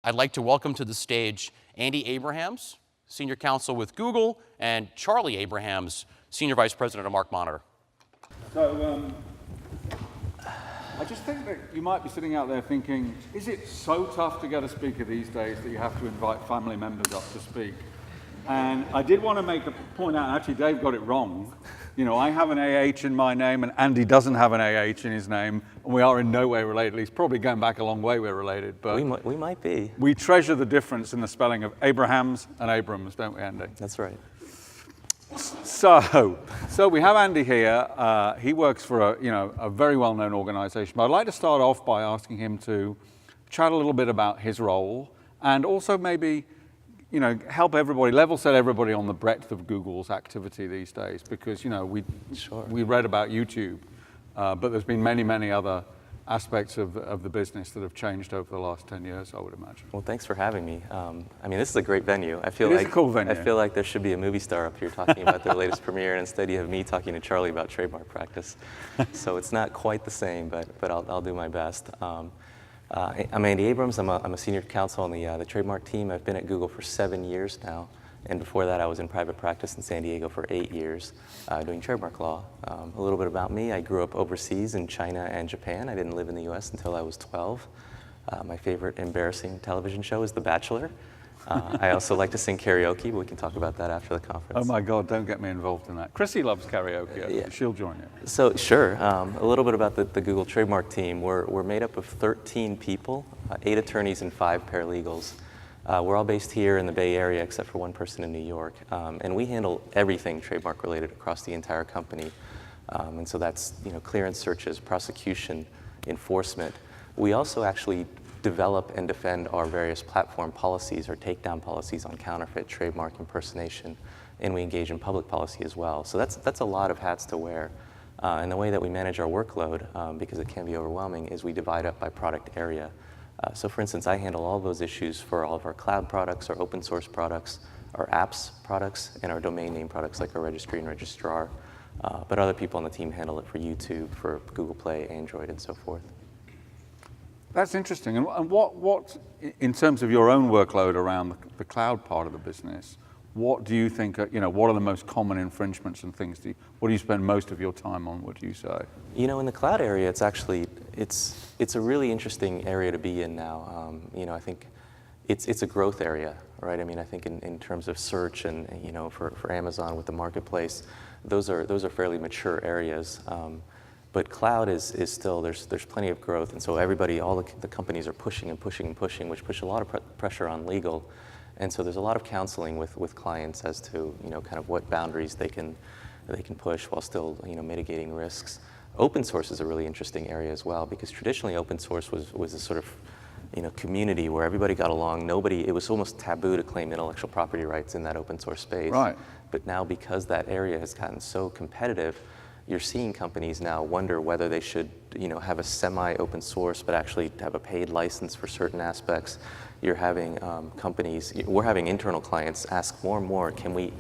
I'd like to welcome to the stage Andy Abrams, Senior Counsel with Google, and Charlie Abrams, Senior Vice President of MarkMonitor. So, I just think that you might be sitting out there thinking, is it so tough to get a speaker these days that you have to invite family members up to speak? And I did want to make a point out, and actually Dave got it wrong. You know, I have an AH in my name, and Andy doesn't have an AH in his name, and we are in no way related. He's probably going back a long way we're related, but we might be. We treasure the difference in the spelling of Abrahams and Abrams, don't we, Andy? That's right. So we have Andy here. He works for a very well-known organization. But I'd like to start off by asking him to chat a little bit about his role, and also maybe help everybody, level set everybody on the breadth of Google's activity these days, because we read about YouTube, but there's been many other aspects of the business that have changed over the last 10 years, I would imagine. Well, thanks for having me. I mean, this is a great venue. It is a cool venue. I feel like there should be a movie star up here talking about their latest premiere, and instead you have me talking to Charlie about trademark practice. So it's not quite the same, but I'll do my best. I'm Andy Abrams. I'm a senior counsel on the trademark team. I've been at Google for 7 years now. And before that, I was in private practice in San Diego for 8 years doing trademark law. A little bit about me. I grew up overseas in China and Japan. I didn't live in the US until I was 12. My favorite embarrassing television show is The Bachelor. I also like to sing karaoke, but we can talk about that after the conference. Oh my God, don't get me involved in that. Chrissy loves karaoke. Yeah. She'll join you. So sure, a little bit about the Google trademark team. We're made up of 13 people, 8 attorneys and 5 paralegals. We're all based here in the Bay Area, except for one person in New York. And we handle everything trademark related across the entire company. And so that's clearance searches, prosecution, enforcement. We also actually develop and defend our various platform policies or takedown policies on counterfeit, trademark, impersonation, and we engage in public policy as well. So that's a lot of hats to wear. And the way that we manage our workload, because it can be overwhelming, is we divide up by product area. So for instance, I handle all those issues for all of our cloud products, our open source products, our apps products, and our domain name products like our registry and registrar. But other people on the team handle it for YouTube, for Google Play, Android, and so forth. That's interesting. And what, in terms of your own workload around the cloud part of the business, what do you think, what are the most common infringements and things? What do you spend most of your time on, would you say? In the cloud area, it's actually, it's a really interesting area to be in now. I think it's a growth area, right? I mean, I think in terms of search and, for Amazon with the marketplace, those are fairly mature areas. But cloud is still, there's plenty of growth, and so everybody, all the companies are pushing and pushing and pushing, which push a lot of pressure on legal. And so there's a lot of counseling with clients as to, kind of what boundaries they can push while still, mitigating risks. Open source is a really interesting area as well, because traditionally open source was a sort of, community where everybody got along. It was almost taboo to claim intellectual property rights in that open source space. Right. But now, because that area has gotten so competitive, you're seeing companies now wonder whether they should, have a semi-open source, but actually have a paid license for certain aspects. You're having we're having internal clients ask more and more, can we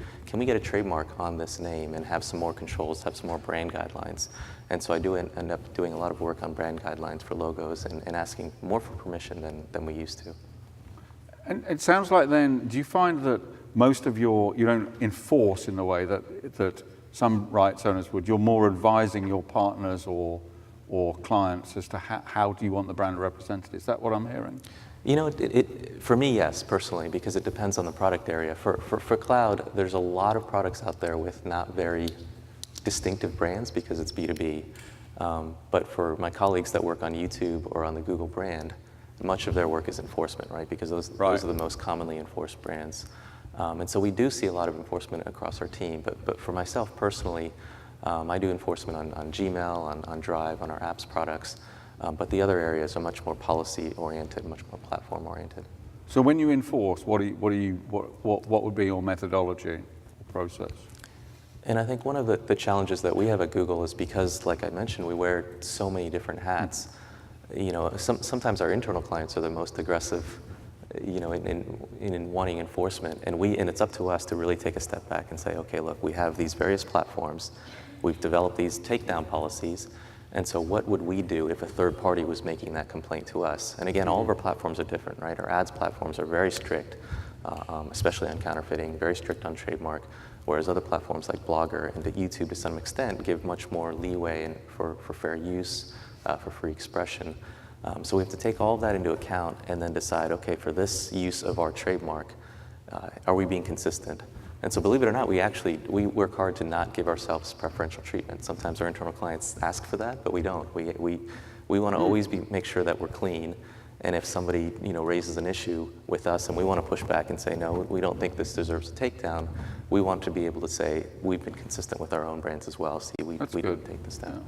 get a trademark on this name and have some more controls, have some more brand guidelines? And so I do end up doing a lot of work on brand guidelines for logos and asking more for permission than we used to. And it sounds like then, do you find that most of you don't enforce in the way that some rights owners would? You're more advising your partners or clients as to how do you want the brand represented? Is that what I'm hearing? For me, yes, personally, because it depends on the product area. For cloud, there's a lot of products out there with not very distinctive brands because it's B2B. But for my colleagues that work on YouTube or on the Google brand, much of their work is enforcement, right? Because those are the most commonly enforced brands. And so we do see a lot of enforcement across our team. But for myself personally, I do enforcement on Gmail, on Drive, on our apps products. But the other areas are much more policy-oriented, much more platform-oriented. So when you enforce, what would be your methodology or process? And I think one of the challenges that we have at Google is because, like I mentioned, we wear so many different hats. Sometimes our internal clients are the most aggressive, in wanting enforcement, and it's up to us to really take a step back and say, okay, look, we have these various platforms, we've developed these takedown policies, And so what would we do if a third party was making that complaint to us? And again, all of our platforms are different, right? Our ads platforms are very strict, especially on counterfeiting, very strict on trademark, whereas other platforms like Blogger and YouTube to some extent give much more leeway and for fair use, for free expression. So we have to take all of that into account and then decide, okay, for this use of our trademark, are we being consistent? And so believe it or not, we work hard to not give ourselves preferential treatment. Sometimes our internal clients ask for that, but we don't. We want to always make sure that we're clean. And if somebody raises an issue with us and we want to push back and say, no, we don't think this deserves a takedown, we want to be able to say, we've been consistent with our own brands as well. See, we didn't take this down. Yeah.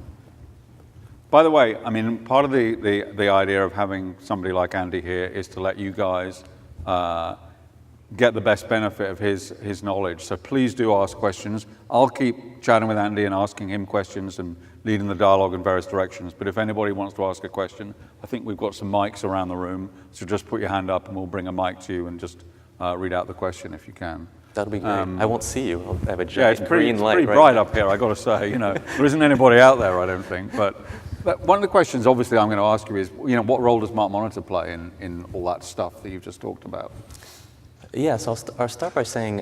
By the way, I mean, part of the idea of having somebody like Andy here is to let you guys get the best benefit of his knowledge. So please do ask questions. I'll keep chatting with Andy and asking him questions and leading the dialogue in various directions. But if anybody wants to ask a question, I think we've got some mics around the room. So just put your hand up and we'll bring a mic to you and just read out the question if you can. That'll be great. I won't see you. I'll have a giant green light. It's pretty bright up here, I got to say. There isn't anybody out there, I don't think. But one of the questions, obviously, I'm going to ask you is, what role does MarkMonitor play in all that stuff that you've just talked about? Yeah, so I'll start by saying,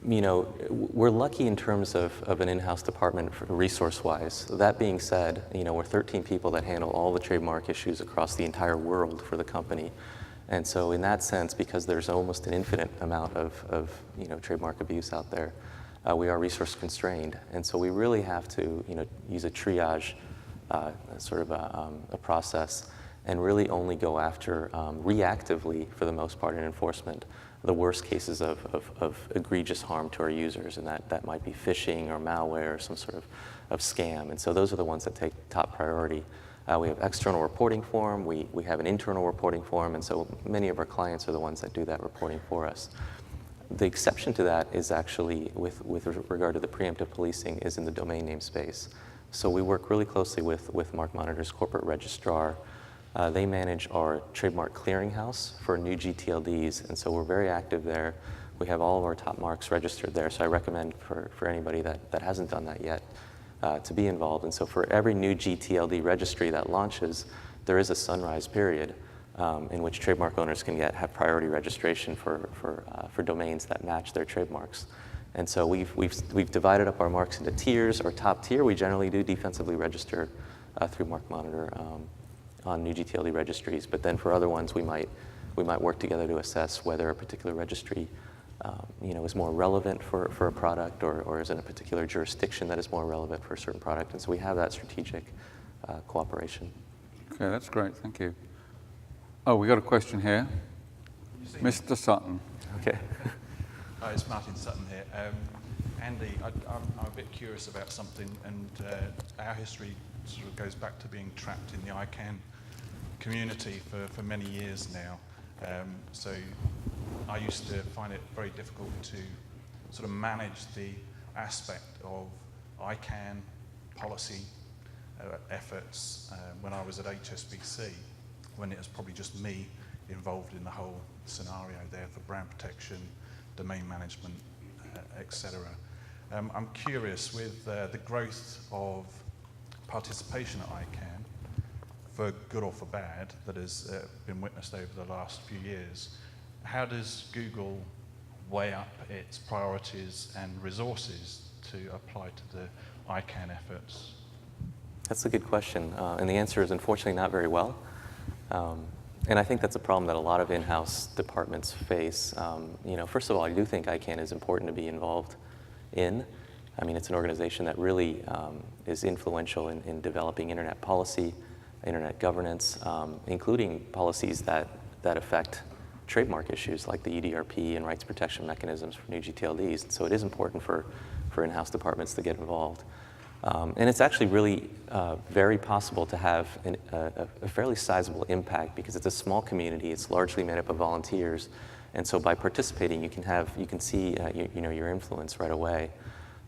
we're lucky in terms of an in-house department resource-wise. That being said, we're 13 people that handle all the trademark issues across the entire world for the company. And so in that sense, because there's almost an infinite amount of trademark abuse out there, we are resource constrained. And so we really have to use a triage sort of a process and really only go after reactively, for the most part in enforcement, the worst cases of egregious harm to our users, and that might be phishing or malware or some sort of scam. And so those are the ones that take top priority. We have external reporting for them, we have an internal reporting for them, and so many of our clients are the ones that do that reporting for us. The exception to that is actually, with regard to the preemptive policing, is in the domain name space. So we work really closely with MarkMonitor's corporate registrar. They manage our trademark clearinghouse for new GTLDs, and so we're very active there. We have all of our top marks registered there, so I recommend for anybody that hasn't done that yet to be involved. And so for every new GTLD registry that launches, there is a sunrise period in which trademark owners can have priority registration for domains that match their trademarks. And so we've divided up our marks into tiers. Our top tier, we generally do defensively register through MarkMonitor on new GTLD registries. But then for other ones, we might work together to assess whether a particular registry is more relevant for a product, or is in a particular jurisdiction that is more relevant for a certain product. And so we have that strategic cooperation. Okay, that's great. Thank you. Oh, we got a question here. Mr. Sutton. Okay. Hi, it's Martin Sutton here. Andy, I'm a bit curious about something, and our history sort of goes back to being trapped in the ICANN community for many years now. So I used to find it very difficult to sort of manage the aspect of ICANN policy efforts when I was at HSBC, when it was probably just me involved in the whole scenario there for brand protection, domain management, etc. I'm curious, with the growth of participation at ICANN, for good or for bad, that has been witnessed over the last few years, how does Google weigh up its priorities and resources to apply to the ICANN efforts? That's a good question, and the answer is unfortunately not very well. And I think that's a problem that a lot of in-house departments face. First of all, I do think ICANN is important to be involved in. I mean, it's an organization that really is influential in developing internet policy, internet governance, including policies that affect trademark issues like the EDRP and rights protection mechanisms for new GTLDs. And so it is important for in-house departments to get involved. And it's actually really very possible to have a fairly sizable impact because it's a small community. It's largely made up of volunteers, and so by participating, you can see your influence right away.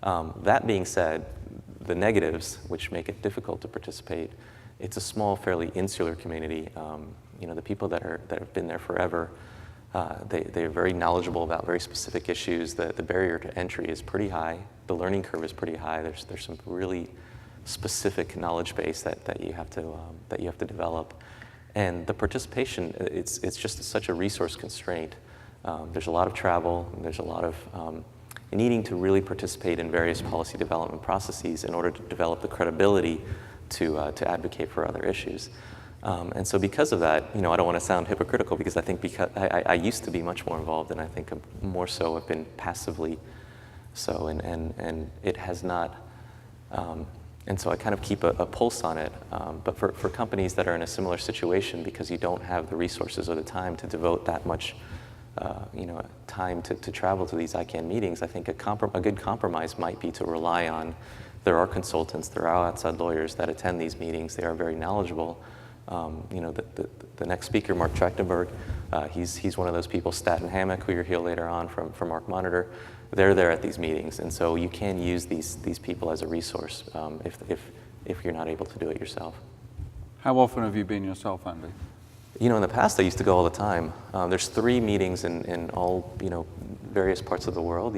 That being said, the negatives, which make it difficult to participate, it's a small, fairly insular community. The people that have been there forever, they are very knowledgeable about very specific issues. The barrier to entry is pretty high. The learning curve is pretty high. There's some really specific knowledge base that you have to develop. And the participation, it's just such a resource constraint. There's a lot of travel, and there's a lot of needing to really participate in various policy development processes in order to develop the credibility to advocate for other issues. And so because of that, I don't want to sound hypocritical, because I think I used to be much more involved, and I think more so have been passively so, and it has not, and so I kind of keep a pulse on it. But for companies that are in a similar situation, because you don't have the resources or the time to devote that much time to travel to these ICANN meetings, I think a good compromise might be to rely on, there are consultants, there are outside lawyers that attend these meetings, they are very knowledgeable. The next speaker, Mark Trachtenberg, he's one of those people, Staten Hammock, who you'll hear later on from MarkMonitor. They're there at these meetings, and so you can use these people as a resource if you're not able to do it yourself. How often have you been yourself, Andy? In the past, I used to go all the time. There's 3 meetings in all, various parts of the world.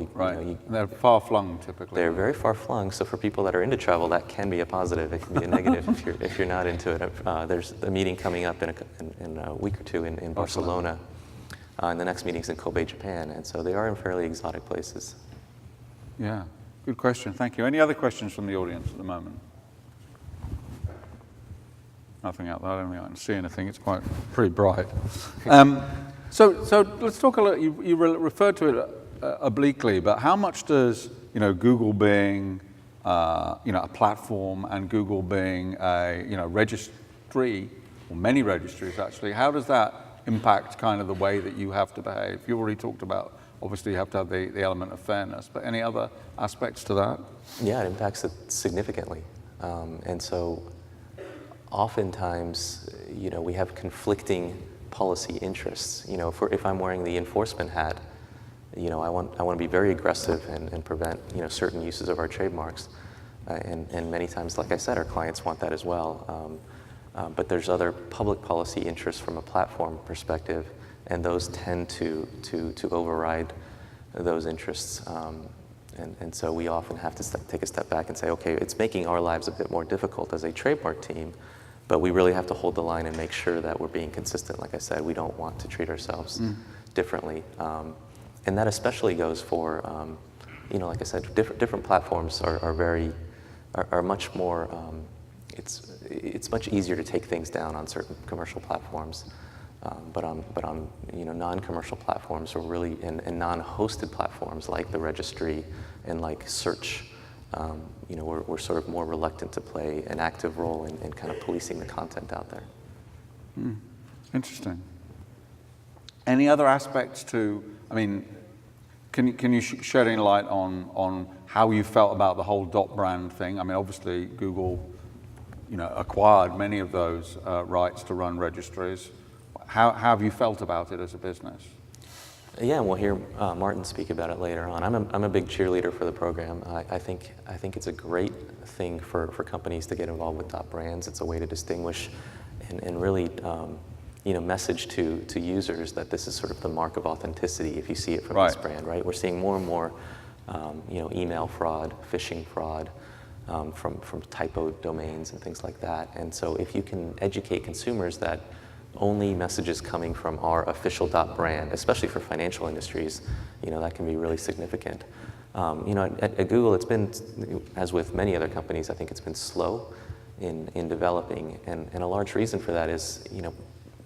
They're far-flung, typically. They're very far-flung, so for people that are into travel, that can be a positive. It can be a negative if you're not into it. There's a meeting coming up in a week or 2 in Barcelona, and the next meeting's in Kobe, Japan, and so they are in fairly exotic places. Yeah, good question. Thank you. Any other questions from the audience at the moment? Nothing out there. I don't think I can see anything. It's pretty bright. So let's talk a little. You referred to it obliquely, but how much does Google being a platform and Google being a registry, or many registries actually, how does that impact kind of the way that you have to behave? You already talked about, obviously you have to have the element of fairness, but any other aspects to that? Yeah, it impacts it significantly, and so. Oftentimes, we have conflicting policy interests. If I'm wearing the enforcement hat, I want to be very aggressive and prevent, certain uses of our trademarks. And many times, like I said, our clients want that as well. But there's other public policy interests from a platform perspective, and those tend to override those interests. And so we often have to take a step back and say, okay, it's making our lives a bit more difficult as a trademark team, but we really have to hold the line and make sure that we're being consistent. Like I said, we don't want to treat ourselves differently. And that especially goes for, like I said, different platforms are much more, it's much easier to take things down on certain commercial platforms. But on non-commercial platforms, or really and non-hosted platforms like the registry and like search, we're sort of more reluctant to play an active role in kind of policing the content out there. Interesting. Any other aspects to, can you shed any light on how you felt about the whole .brand thing? Obviously Google, acquired many of those rights to run registries. How have you felt about it as a business? Yeah, and we'll hear Martin speak about it later on. I'm a big cheerleader for the program. I think it's a great thing for companies to get involved with .brands. It's a way to distinguish and really message to users that this is sort of the mark of authenticity if you see it from this brand, right? We're seeing more and more email fraud, phishing fraud, from typo domains and things like that. And so if you can educate consumers that only messages coming from our official .brand, especially for financial industries, that can be really significant. At Google, it's been, as with many other companies, I think it's been slow in developing, and a large reason for that is,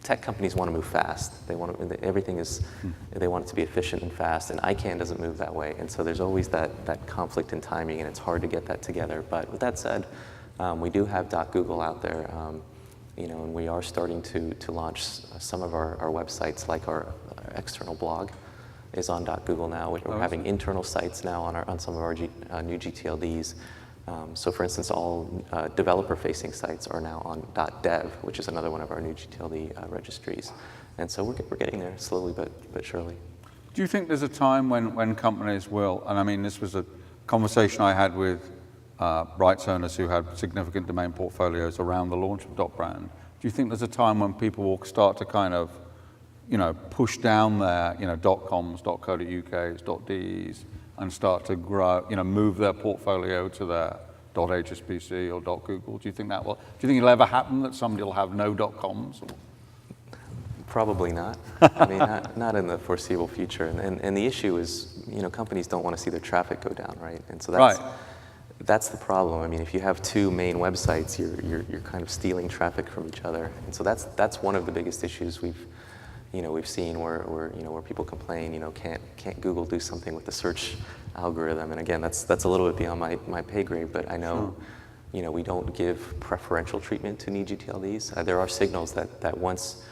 tech companies want to move fast. They want it to be efficient and fast, and ICANN doesn't move that way. And so there's always that conflict in timing, and it's hard to get that together. But with that said, we do have .google out there. And we are starting to launch some of our websites, like our external blog is on .google now. We're having internal sites now on some of our new GTLDs. So for instance, all developer-facing sites are now on .dev, which is another one of our new GTLD registries. And so we're getting there slowly but surely. Do you think there's a time when companies will, and this was a conversation I had with rights owners who had significant domain portfolios around the launch of .brand. Do you think there's a time when people will start to kind of, push down their, .coms, .co.uk's, .de's, and start to grow, move their portfolio to their .hsbc or .google? Do you think it'll ever happen that somebody will have no .coms? Or? Probably not. I mean, not in the foreseeable future. And the issue is, companies don't want to see their traffic go down, right? And so that's the problem. I mean, if you have two main websites, you're kind of stealing traffic from each other. And so that's one of the biggest issues we've seen where people complain, can't Google do something with the search algorithm? And again, that's a little bit beyond my pay grade, but I know, we don't give preferential treatment to need GTLDs. There are signals that once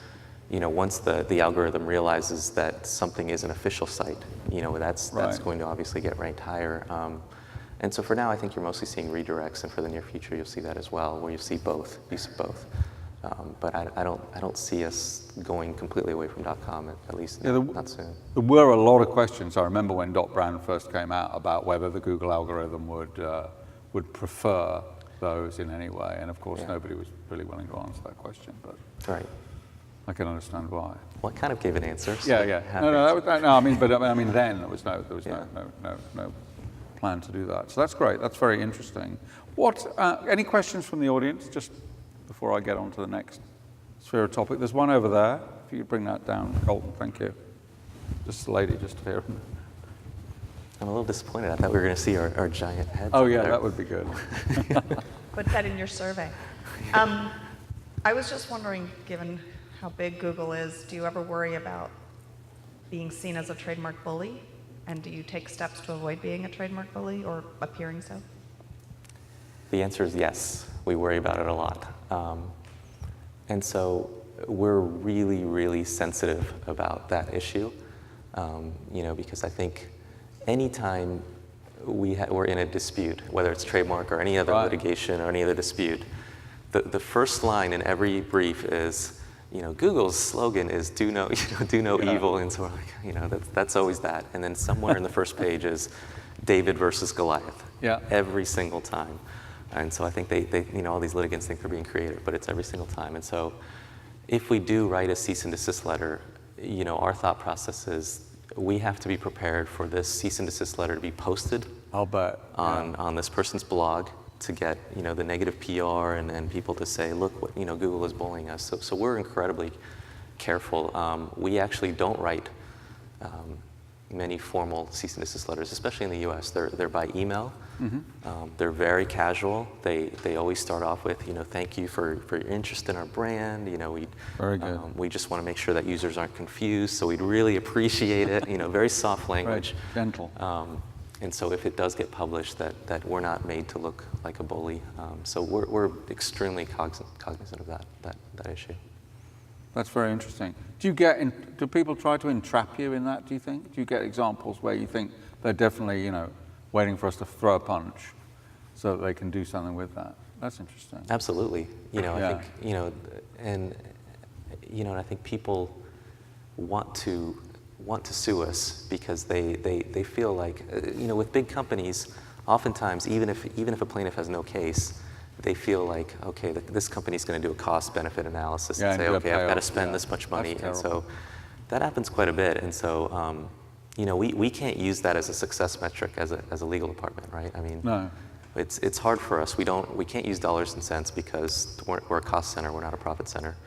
the algorithm realizes that something is an official site, that's going to obviously get ranked higher. And so for now, I think you're mostly seeing redirects, and for the near future, you'll see that as well, where you see both, use of both. But I don't see us going completely away from .com, at least not soon. There were a lot of questions. I remember when .brand first came out about whether the Google algorithm would prefer those in any way, and of course nobody was really willing to answer that question. But right. I can understand why. Well, I kind of gave an answer. So yeah. I mean then there was no plan to do that. So that's great. That's very interesting. Any questions from the audience? Just before I get on to the next sphere of topic. There's one over there. If you could bring that down, Colton, thank you. Just the lady just here. I'm a little disappointed. I thought we were going to see our giant heads. Oh yeah, that would be good. Put that in your survey. I was just wondering, given how big Google is, do you ever worry about being seen as a trademark bully? And do you take steps to avoid being a trademark bully or appearing so? The answer is yes. We worry about it a lot. And so we're really, really sensitive about that issue, because I think anytime we're in a dispute, whether it's trademark or any other litigation or any other dispute, the first line in every brief is, Google's slogan is do no evil, and so we're like, that's always that. And then somewhere in the first page is David versus Goliath. Yeah. Every single time. And so I think they all these litigants think they're being creative, but it's every single time. And so if we do write a cease and desist letter, our thought process is we have to be prepared for this cease and desist letter to be posted on this person's blog, to get the negative PR and people to say, look, what Google is bullying us. So we're incredibly careful. We actually don't write many formal cease and desist letters, especially in the U.S. They're by email. Mm-hmm. They're very casual. They always start off with thank you for your interest in our brand. Very good. We just want to make sure that users aren't confused, so we'd really appreciate it. Very soft language. Right. Gentle. And so if it does get published, that we're not made to look like a bully. So we're extremely cognizant of that issue. That's very interesting. Do people try to entrap you in that, do you think? Do you get examples where you think they're definitely, waiting for us to throw a punch so that they can do something with that? That's interesting. Absolutely. I think, and I think people want to sue us because they feel like, with big companies, oftentimes, even if a plaintiff has no case, they feel like, okay, this company's going to do a cost-benefit analysis and say, okay, I've got to spend this much money. And so that happens quite a bit. And so, we can't use that as a success metric as a legal department, right? I mean, no. It's hard for us. We can't use dollars and cents because we're a cost center, we're not a profit center.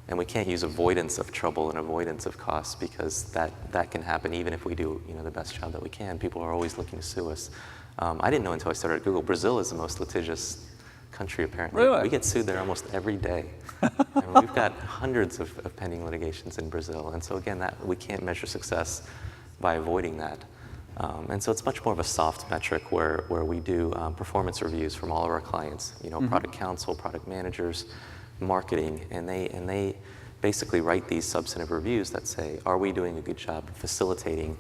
And we can't use avoidance of trouble and avoidance of costs because that can happen even if we do the best job that we can. People are always looking to sue us. I didn't know until I started at Google, Brazil is the most litigious country apparently. Really? We get sued there almost every day. And we've got hundreds of pending litigations in Brazil. And so again, we can't measure success by avoiding that. And so it's much more of a soft metric where we do performance reviews from all of our clients, mm-hmm. product counsel, product managers, marketing, and they basically write these substantive reviews that say, are we doing a good job of facilitating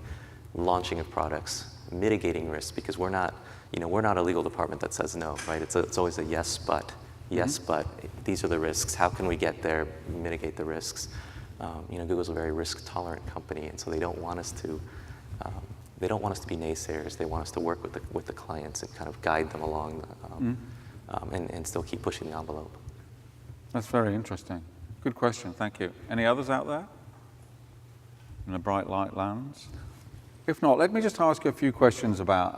launching of products, mitigating risks, because we're not a legal department that says no, right? It's always a yes, but, yes, mm-hmm. but these are the risks. How can we get there, mitigate the risks? Google's a very risk-tolerant company, and so they don't want us to be naysayers. They want us to work with the clients and kind of guide them along, and still keep pushing the envelope. That's very interesting. Good question, thank you. Any others out there? In the bright light lands? If not, let me just ask you a few questions about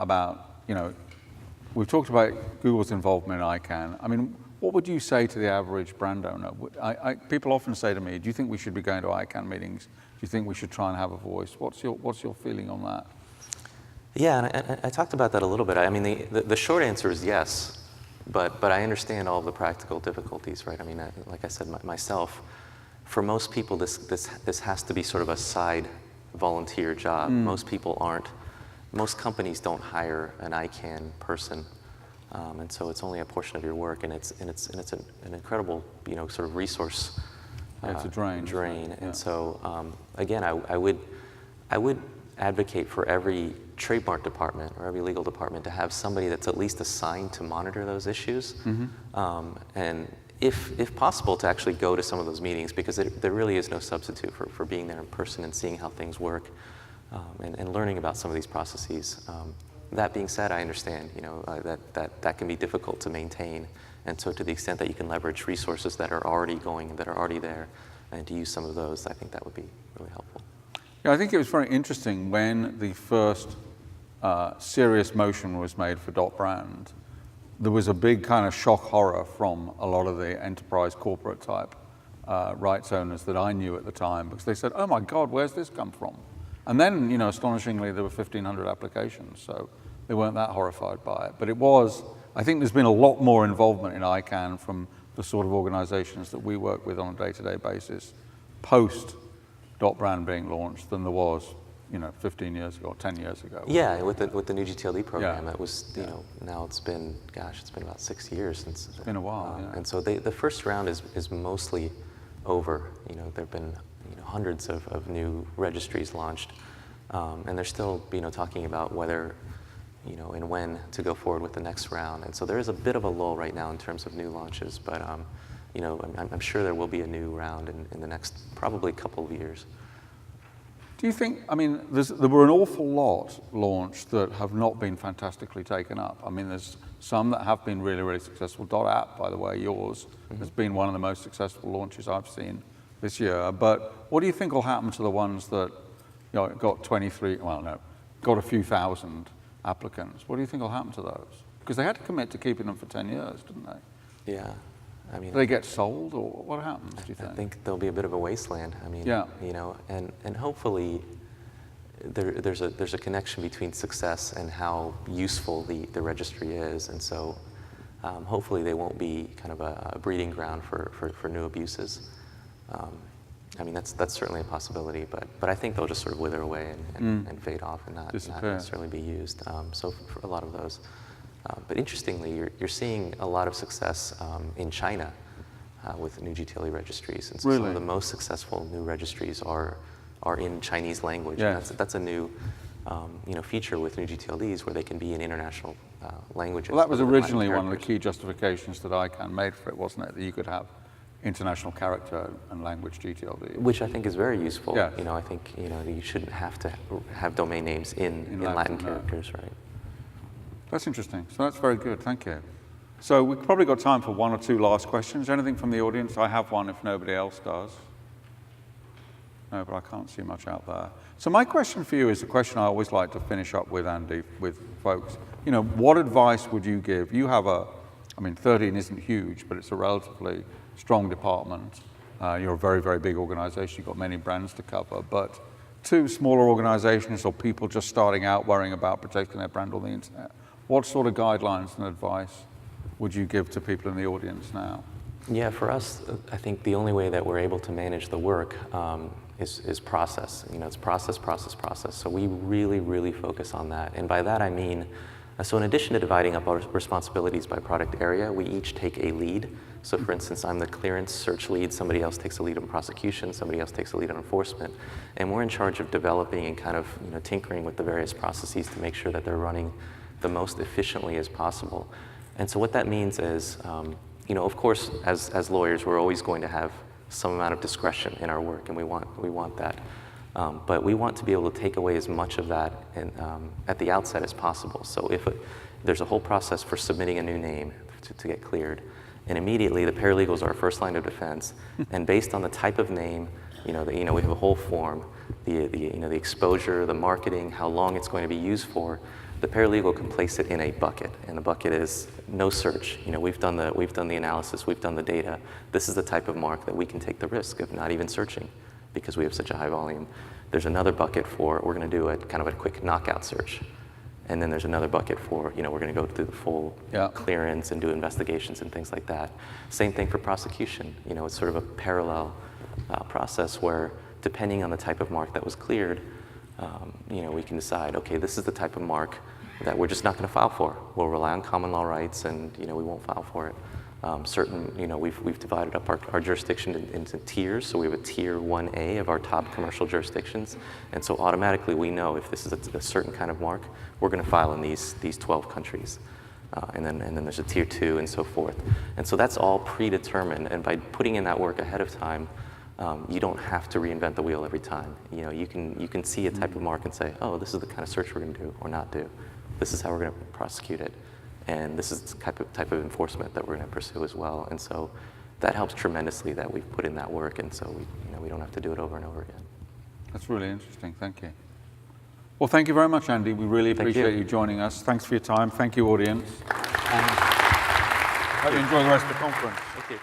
we've talked about Google's involvement in ICANN. I mean, what would you say to the average brand owner? People often say to me, do you think we should be going to ICANN meetings? Do you think we should try and have a voice? What's your feeling on that? Yeah, and I talked about that a little bit. I mean, the short answer is yes, but I understand all of the practical difficulties, right? I mean, like I said, myself, for most people, this has to be sort of a side volunteer job. Most people aren't. Most companies don't hire an ICANN person, and so it's only a portion of your work, and it's an incredible, sort of resource. It's a drain. Yeah. And so again, I would advocate for every trademark department or every legal department to have somebody that's at least assigned to monitor those issues, and if possible, to actually go to some of those meetings, because there really is no substitute for being there in person and seeing how things work, and learning about some of these processes. That being said, I understand, that can be difficult to maintain, and so to the extent that you can leverage resources that are already going, that are already there, and to use some of those, I think that would be really helpful. Yeah, I think it was very interesting when the first serious motion was made for .brand. There was a big kind of shock horror from a lot of the enterprise corporate type rights owners that I knew at the time, because they said, oh my God, where's this come from? And then, astonishingly, there were 1,500 applications, so they weren't that horrified by it. But it was, I think there's been a lot more involvement in ICANN from the sort of organizations that we work with on a day-to-day basis post .brand being launched than there was 15 years ago or 10 years ago. Yeah, with the new GTLD program, Yeah. That was, now it's been about 6 years since. It's been a while, yeah. And so the first round is mostly over. There've been hundreds of new registries launched, and they're still talking about whether and when to go forward with the next round. And so there is a bit of a lull right now in terms of new launches, but I'm sure there will be a new round in the next probably couple of years. Do you think, there were an awful lot launched that have not been fantastically taken up. I mean, there's some that have been really, really successful. .app, by the way, yours, has been one of the most successful launches I've seen this year. But what do you think will happen to the ones that got got a few thousand applicants? What do you think will happen to those? Because they had to commit to keeping them for 10 years, didn't they? Yeah. Do they get sold, or what happens, do you think? I think there'll be a bit of a wasteland. And hopefully there's a connection between success and how useful the registry is. And so hopefully they won't be kind of a breeding ground for new abuses. That's certainly a possibility, but I think they'll just sort of wither away and fade off and not necessarily be used. So for a lot of those. But interestingly, you're seeing a lot of success in China with new GTLD registries, and so really? Some of the most successful new registries are in Chinese language. Yes. And that's a new feature with new GTLDs, where they can be in international languages. Well, that was originally one of the key justifications that ICANN made for it, wasn't it? That you could have international character and language GTLD. Which I think is very useful. Yes. I think you shouldn't have to have domain names in Latin characters, right? That's interesting. So that's very good. Thank you. So we've probably got time for one or two last questions. Anything from the audience? I have one if nobody else does. No, but I can't see much out there. So my question for you is a question I always like to finish up with, Andy, with folks. What advice would you give? You have 13 isn't huge, but it's a relatively strong department. You're a very, very big organization. You've got many brands to cover. But to smaller organizations or people just starting out worrying about protecting their brand on the internet, what sort of guidelines and advice would you give to people in the audience now? Yeah, for us, I think the only way that we're able to manage the work is process. It's process. So we really, really focus on that. And by that I mean, so in addition to dividing up our responsibilities by product area, we each take a lead. So for instance, I'm the clearance search lead, somebody else takes a lead on prosecution, somebody else takes a lead on enforcement. And we're in charge of developing and kind of tinkering with the various processes to make sure that they're running the most efficiently as possible. And so what that means is, of course, as lawyers, we're always going to have some amount of discretion in our work, and we want that. But we want to be able to take away as much of that at the outset as possible. So if there's a whole process for submitting a new name to get cleared, and immediately the paralegals are our first line of defense, and based on the type of name, we have a whole form, the exposure, the marketing, how long it's going to be used for. The paralegal can place it in a bucket, and the bucket is no search. You know, we've done the analysis, we've done the data. This is the type of mark that we can take the risk of not even searching because we have such a high volume. There's another bucket for, we're going to do a kind of a quick knockout search. And then there's another bucket for, you know, we're going to go through the full clearance and do investigations and things like that. Same thing for prosecution. You know, it's sort of a parallel process where, depending on the type of mark that was cleared, you know, we can decide, okay, this is the type of mark that we're just not going to file for. We'll rely on common law rights, and you know, we won't file for it. You know, we've divided up our jurisdiction into tiers. So we have a tier 1A of our top commercial jurisdictions, and so automatically we know if this is a certain kind of mark, we're going to file in these 12 countries. And then there's a tier 2 and so forth. And so that's all predetermined, and by putting in that work ahead of time, you don't have to reinvent the wheel every time. You know, you can see a type of mark and say, oh, this is the kind of search we're going to do or not do. This is how we're going to prosecute it, and this is the type of enforcement that we're going to pursue as well. And so that helps tremendously that we've put in that work, and so we don't have to do it over and over again. That's really interesting. Thank you. Well, thank you very much, Andy. We really appreciate you joining us. Thanks for your time. Thank you, audience. And hope you enjoy the rest of the conference. Thank you.